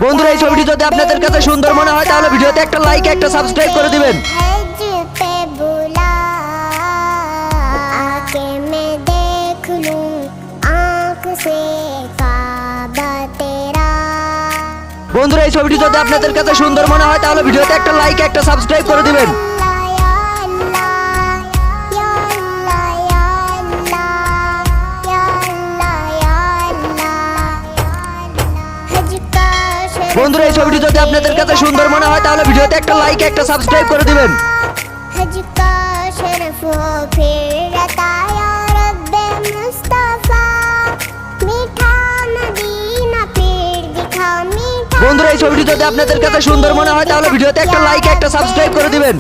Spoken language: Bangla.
বন্ধুরা এই ছবিটি যদি আপনাদের কাছে সুন্দর মনে হয় তাহলে ভিডিওতে একটা লাইক একটা সাবস্ক্রাইব করে দিবেন। বন্ধুরা এই ছবিটি যদি আপনাদের কাছে সুন্দর মনে হয় তাহলে ভিডিওতে একটা লাইক একটা সাবস্ক্রাইব করে দিবেন। বন্ধুরা এই ছবিটি যদি আপনাদের কাছে সুন্দর মনে হয় তাহলে ভিডিওতে একটা লাইক একটা সাবস্ক্রাইব করে দিবেন। বন্ধুরা এই ছবিটি যদি আপনাদের কাছে সুন্দর মনে হয় তাহলে ভিডিওতে একটা লাইক একটা সাবস্ক্রাইব করে দিবেন।